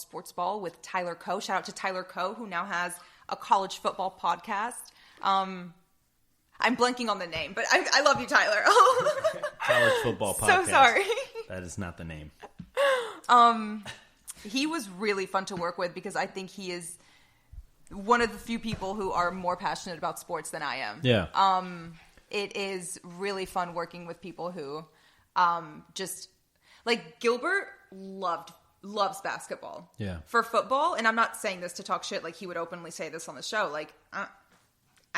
Sports Ball with Tyler Coe. Shout out to Tyler Coe, who now has a college football podcast. I'm blanking on the name, but I love you, Tyler. College football podcast. So sorry. That is not the name. He was really fun to work with because I think he is one of the few people who are more passionate about sports than I am. Yeah. It is really fun working with people who just like Gilbert loves basketball. Yeah. For football, and I'm not saying this to talk shit, like he would openly say this on the show, like I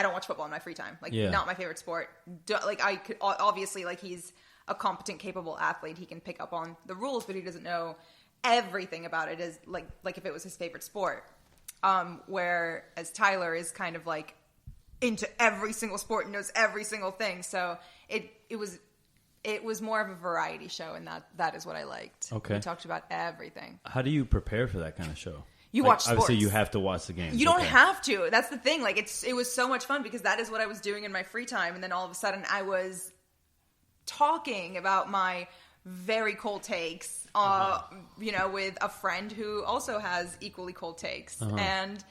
don't watch football in my free time. Like not my favorite sport. Like I could obviously, like he's a competent, capable athlete. He can pick up on the rules, but he doesn't know everything about it as like if it was his favorite sport. Whereas Tyler is kind of like into every single sport and knows every single thing. So it was more of a variety show, and that is what I liked. Okay. We talked about everything. How do you prepare for that kind of show? You watch sports. Obviously, you have to watch the games. You don't have to. That's the thing. Like it was so much fun because that is what I was doing in my free time, and then all of a sudden I was talking about my very cold takes, with a friend who also has equally cold takes, and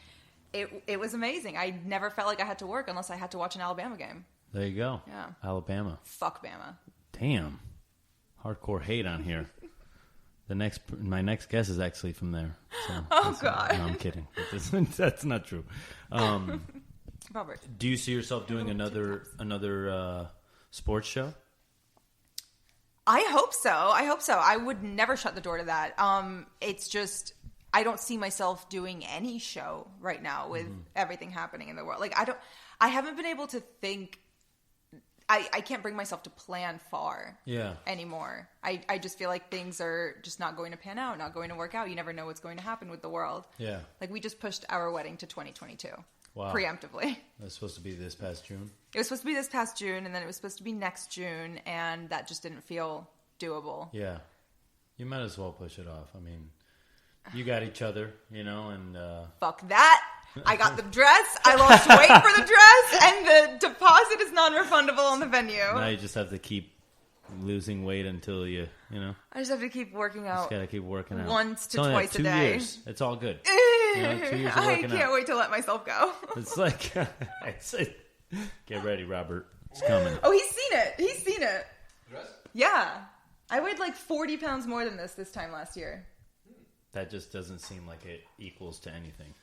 it was amazing. I never felt like I had to work unless I had to watch an Alabama game. There you go. Yeah. Alabama. Fuck Bama. Damn. Hardcore hate on here. My next guess is actually from there. So God. No, I'm kidding. That's not true. Robert. Do you see yourself doing another sports show? I hope so. I would never shut the door to that. It's just I don't see myself doing any show right now with everything happening in the world. Like I haven't been able to think. I can't bring myself to plan far anymore. I just feel like things are just not going to pan out, not going to work out. You never know what's going to happen with the world. Yeah. Like we just pushed our wedding to 2022. Wow. Preemptively. It was supposed to be this past June? It was supposed to be this past June, and then it was supposed to be next June, and that just didn't feel doable. Yeah. You might as well push it off. I mean, you got each other, and... Fuck that. I got the dress. I lost weight for the dress, and the deposit is non-refundable on the venue. Now you just have to keep losing weight until you know. I just have to keep working out. Just gotta keep working out. Once to twice a day. 2 years. It's all good. 2 years of working out. I can't wait to let myself go. It's like, get ready, Robert. It's coming. Oh, he's seen it. Dress? Yeah. I weighed like 40 pounds more than this time last year. That just doesn't seem like it equals to anything.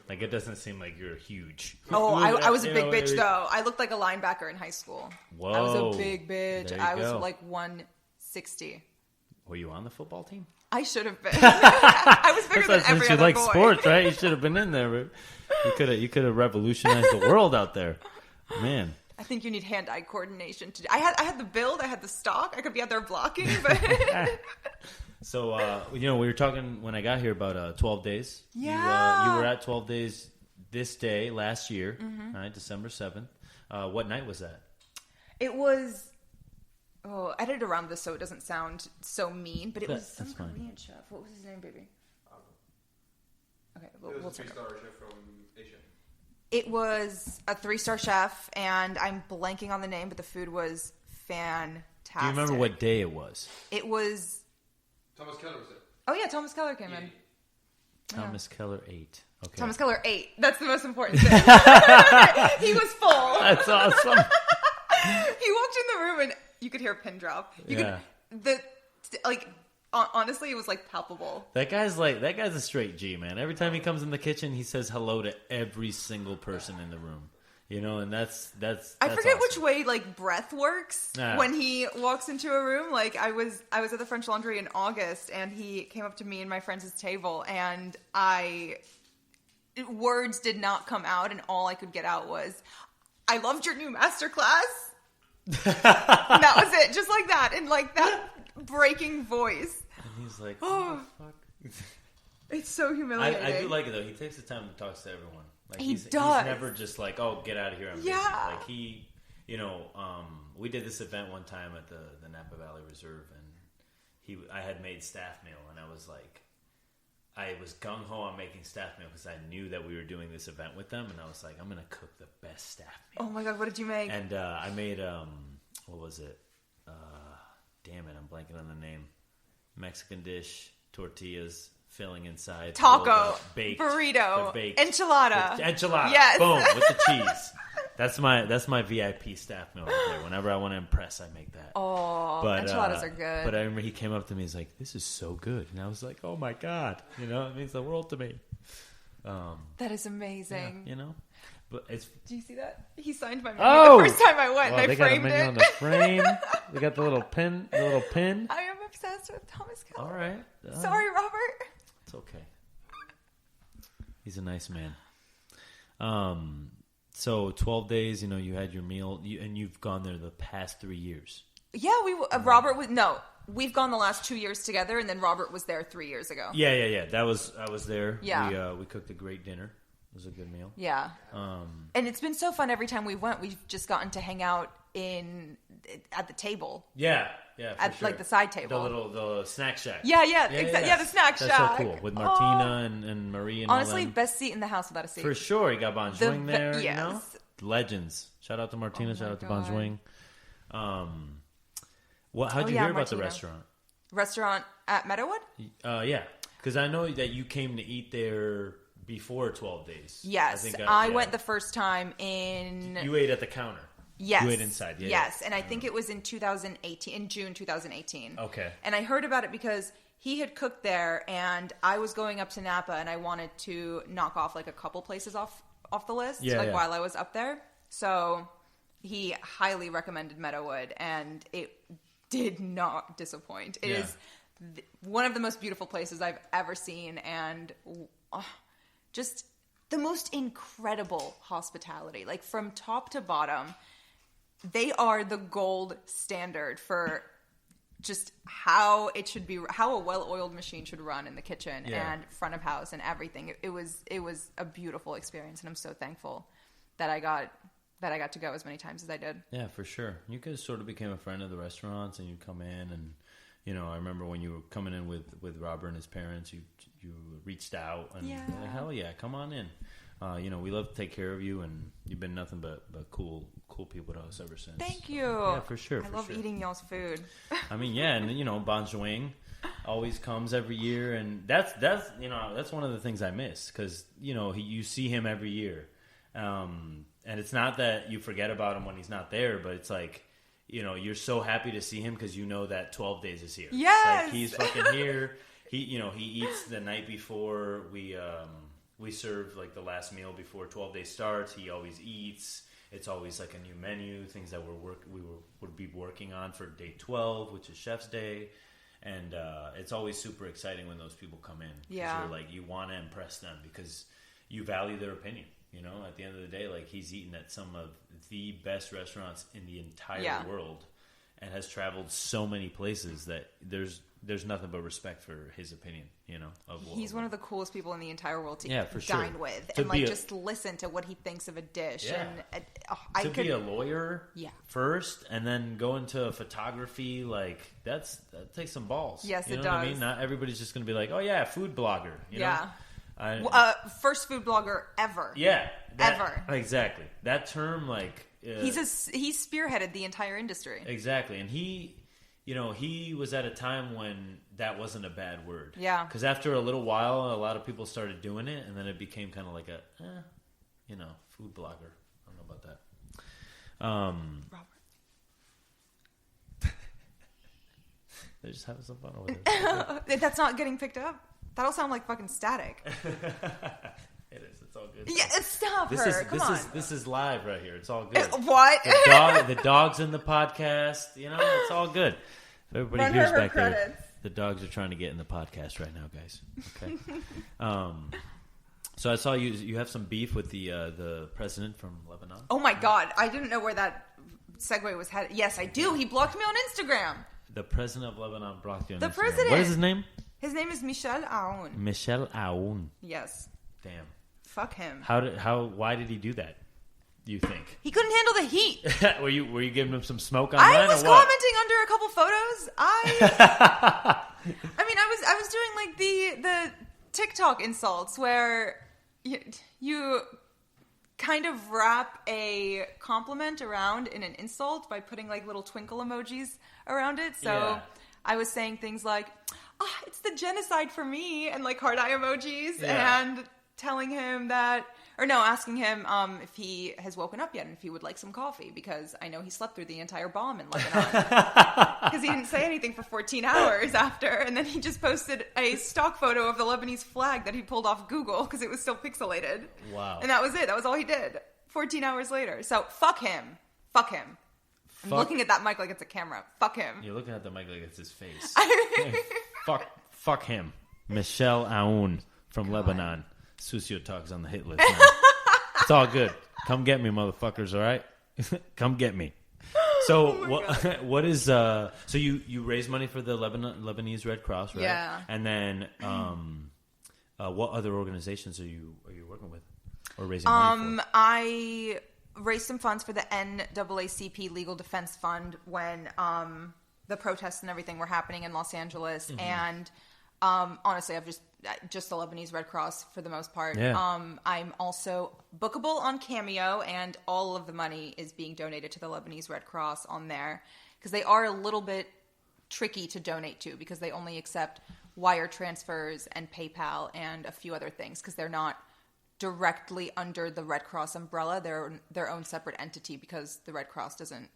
Like, it doesn't seem like you're huge. Oh, I was a big bitch, though. I looked like a linebacker in high school. Whoa. I was a big bitch. I was go. like 160. Were you on the football team? I should have been. I was bigger than every Since other you like boy. sports, right? You should have been in there. But you could have revolutionized the world out there. Man. I think you need hand-eye coordination. I had the build. I had the stock. I could be out there blocking, but... So, we were talking when I got here about 12 days. Yeah. You were at 12 days this day last year, right? December 7th. What night was that? It was... Oh, I edited around this so it doesn't sound so mean, but it was some Korean chef. What was his name, baby? Okay, it was a 3-star chef from Asia. It was a 3-star chef, and I'm blanking on the name, but the food was fantastic. Do you remember what day it was? It was... Thomas Keller was there. Oh, yeah, Thomas Keller came in. Thomas Keller ate. Okay. Thomas Keller ate. That's the most important thing. He was full. That's awesome. He walked in the room, and you could hear a pin drop. Honestly, it was like palpable. That guy's a straight G, man. Every time he comes in the kitchen, he says hello to every single person in the room. And that's I forget awesome. which way like breath works when he walks into a room. Like I was at the French Laundry in August, and he came up to me and my friends' table, and words did not come out, and all I could get out was, "I loved your new masterclass." That was it, just like that, in like that breaking voice. And he's like, "Oh fuck." It's so humiliating. I do like it though. He takes the time to talk to everyone. Like he does. He's never just like, oh, get out of here. I'm busy. Like he, we did this event one time at the Napa Valley Reserve, and I had made staff meal, and I was like, I was gung ho on making staff meal because I knew that we were doing this event with them, and I was like, I'm gonna cook the best staff meal. Oh my god, what did you make? And I made what was it? Damn it, I'm blanking on the name. Mexican dish, tortillas, filling inside. Taco, baked, burrito, baked, enchilada. Enchilada. Yes. Boom, with the cheese. That's my VIP staff meal right there. Whenever I want to impress, I make that. Oh, but, enchiladas are good. But I remember he came up to me. He's like, "This is so good," and I was like, "Oh my god!" It means the world to me. That is amazing. Yeah, but it's. Do you see that? He signed my menu Oh! the first time I went. Oh, and they I got a framed menu it. on the frame. They got the little pin. I am obsessed with Thomas Keller. All right. Sorry, Robert. It's okay. He's a nice man. So 12 days, you had your meal, and you've gone there the past 3 years. Yeah, Robert was we've gone the last 2 years together, and then Robert was there 3 years ago. Yeah. I was there. Yeah, we cooked a great dinner. It was a good meal. Yeah. And it's been so fun every time we went. We've just gotten to hang out at the table. Yeah, at sure. like the side table, the snack shack. Yeah, exactly. Yeah, the snack shack. That's so cool with Martina and Marie and honestly, all them. Best seat in the house without a seat. For sure, you got Bonjoing there. Yes. Legends. Shout out to Martina. Shout out to Bonjoing. How'd you hear about the restaurant? Restaurant at Meadowood? Yeah, because I know that you came to eat there before 12 days. Yes, I went the first time You ate at the counter. Yes. You ate inside. Yeah, yes, and I think it was in 2018, in June 2018. Okay. And I heard about it because he had cooked there, and I was going up to Napa, and I wanted to knock off like a couple places off the list, while I was up there. So he highly recommended Meadowood, and it did not disappoint. It is one of the most beautiful places I've ever seen, and just the most incredible hospitality. Like from top to bottom, they are the gold standard for just how it should be, how a well-oiled machine should run in the kitchen and front of house and everything. It was a beautiful experience, and I'm so thankful that I got to go as many times as I did. Yeah, for sure. You guys sort of became a friend of the restaurants, and you'd come in, and I remember when you were coming in with Robert and his parents, you reached out and you're like, hell yeah, come on in. We love to take care of you, and you've been nothing but cool people to us ever since. Thank you. Yeah, for sure. I love eating y'all's food. I mean, yeah, and Bonjoing always comes every year, and that's one of the things I miss, because you see him every year, and it's not that you forget about him when he's not there, but it's like you're so happy to see him because that 12 days is here. Yes, like he's fucking here. He eats the night before we serve like the last meal before 12 days starts. He always eats. It's always like a new menu, things that would be working on for day 12, which is Chef's Day, and it's always super exciting when those people come in. Yeah, you're like, you want to impress them because you value their opinion. At the end of the day, like, he's eaten at some of the best restaurants in the entire world, and has traveled so many places that there's nothing but respect for his opinion. He's one of the coolest people in the entire world to dine sure. with, and just listen to what he thinks of a dish. Yeah. And be a lawyer first, and then go into photography, like that takes some balls. Yes, it does. What I mean? Not everybody's just going to be like, oh yeah, food blogger. You know? First food blogger ever. Yeah, ever. Exactly. That term, like, he's spearheaded the entire industry. Exactly, and he was at a time when that wasn't a bad word. Yeah. Because after a little while, a lot of people started doing it, and then it became kind of like a, food blogger. I don't know about that. Robert. They're just having some fun over there. That's not getting picked up. That'll sound like fucking static. It is. It's all good. Yeah, stop This is live right here. It's all good. What? The dog's in the podcast. It's all good. If everybody hears back there, the dogs are trying to get in the podcast right now, guys. Okay. So I saw you have some beef with the president from Lebanon. Oh my God! I didn't know where that segue was headed. Yes, I do. He blocked me on Instagram. The president of Lebanon blocked you on Instagram. The president. What is his name? His name is Michel Aoun. Michel Aoun. Yes. Damn. Fuck him. Why did he do that? Do you think he couldn't handle the heat? were you giving him some smoke online? I was commenting under a couple photos. I mean, I was doing like the TikTok insults where you kind of wrap a compliment around in an insult by putting like little twinkle emojis around it. So I was saying things like, it's the genocide for me, and like heart eye emojis, and telling him asking him if he has woken up yet and if he would like some coffee, because I know he slept through the entire bomb in Lebanon. Because he didn't say anything for 14 hours after, and then he just posted a stock photo of the Lebanese flag that he pulled off Google because it was still pixelated. Wow. And that was it. That was all he did. 14 hours later. So fuck him. Fuck him. I'm looking at that mic like it's a camera. Fuck him. You're looking at the mic like it's his face. Fuck him. Michel Aoun from Lebanon. Sucio Talk's on the hit list now. It's all good. Come get me, motherfuckers, all right? Come get me. So what is so you raise money for the Lebanese Red Cross, right? Yeah. And then what other organizations are you working with or raising money for? I raised some funds for the NAACP Legal Defense Fund when the protests and everything were happening in Los Angeles, and honestly, I've just the Lebanese Red Cross for the most part. Yeah. I'm also bookable on Cameo, and all of the money is being donated to the Lebanese Red Cross on there, because they are a little bit tricky to donate to, because they only accept wire transfers and PayPal and a few other things, because they're not directly under the Red Cross umbrella. They're their own separate entity, because the Red Cross doesn't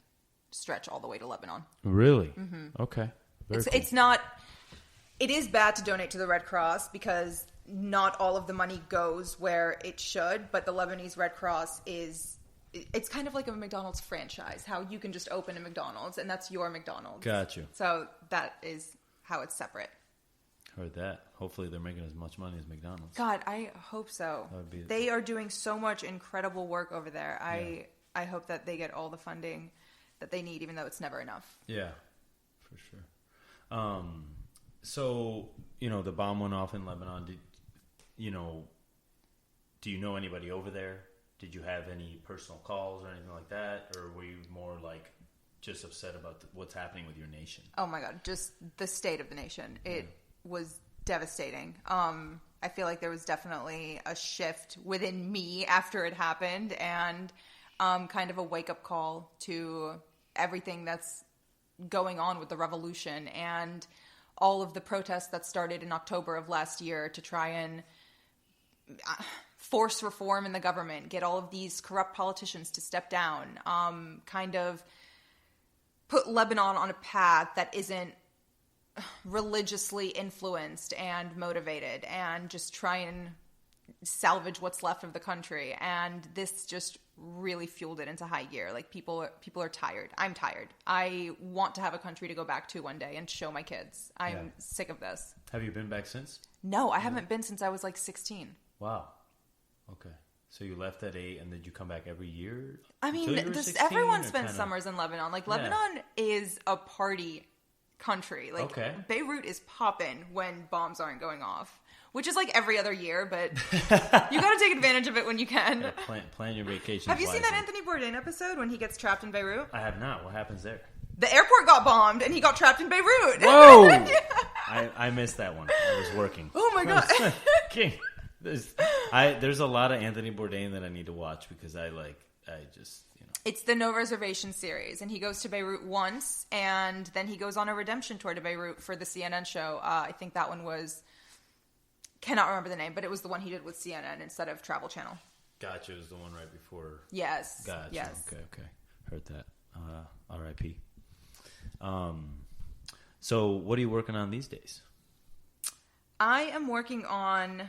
stretch all the way to Lebanon. Really? Mm-hmm. Okay. It's not... It is bad to donate to the Red Cross because not all of the money goes where it should, but the Lebanese Red Cross it's kind of like a McDonald's franchise, how you can just open a McDonald's and that's your McDonald's. Got you. So that is how it's separate. Heard that. Hopefully they're making as much money as McDonald's. God, I hope so. They are doing so much incredible work over there. I hope that they get all the funding that they need, even though it's never enough. Yeah, for sure. So, the bomb went off in Lebanon. Do you know anybody over there? Did you have any personal calls or anything like that? Or were you more like just upset about what's happening with your nation? Oh my God, just the state of the nation. It was devastating. I feel like there was definitely a shift within me after it happened, and kind of a wake-up call to everything that's going on with the revolution and all of the protests that started in October of last year to try and force reform in the government, get all of these corrupt politicians to step down, kind of put Lebanon on a path that isn't religiously influenced and motivated, and just try and salvage what's left of the country. And this just really fueled it into high gear. Like people are tired. I'm tired. I want to have a country to go back to one day and show my kids. I'm sick of this. Have you been back since? No, I haven't been since I was like 16. Wow. Okay. So you left at 8, and did you come back every year? I mean, everyone spends summers in Lebanon. Like, Lebanon is a party country. Like, Beirut is popping when bombs aren't going off. Which is like every other year, but you got to take advantage of it when you can. Yeah, plan your vacation. Have you seen that Anthony Bourdain episode when he gets trapped in Beirut? I have not. What happens there? The airport got bombed and he got trapped in Beirut. Whoa! I missed that one. I was working. Oh my God. King. There's a lot of Anthony Bourdain that I need to watch because I just. It's the No Reservation series, and he goes to Beirut once, and then he goes on a redemption tour to Beirut for the CNN show. I think that one was... Cannot remember the name, but it was the one he did with CNN instead of Travel Channel. Gotcha. It was the one right before. Yes. Gotcha. Yes. Okay. Heard that. R.I.P. So what are you working on these days? I am working on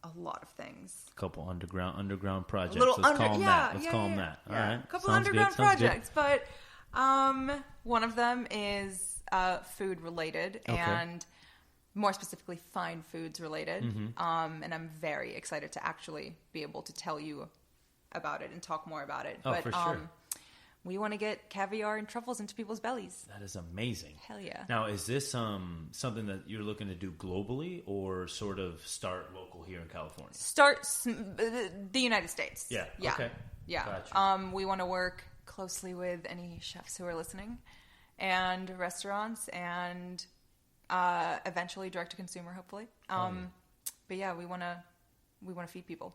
a lot of things. A couple underground projects. Let's call them that. All right. A couple underground projects, but one of them is food related, and more specifically fine foods related. Mm-hmm. And I'm very excited to actually be able to tell you about it and talk more about it. Oh, for sure. We want to get caviar and truffles into people's bellies. That is amazing. Hell yeah. Now, is this something that you're looking to do globally or sort of start local here in California? Start the United States. Yeah. Okay. Yeah. Gotcha. We want to work closely with any chefs who are listening and restaurants and eventually direct to consumer, hopefully. But yeah, we want to feed people.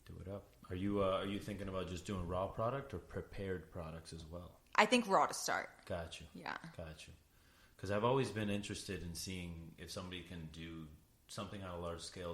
Do it up. Are you thinking about just doing raw product or prepared products as well? I think raw to start. Got you. Yeah. Got you. Because I've always been interested in seeing if somebody can do something on a large scale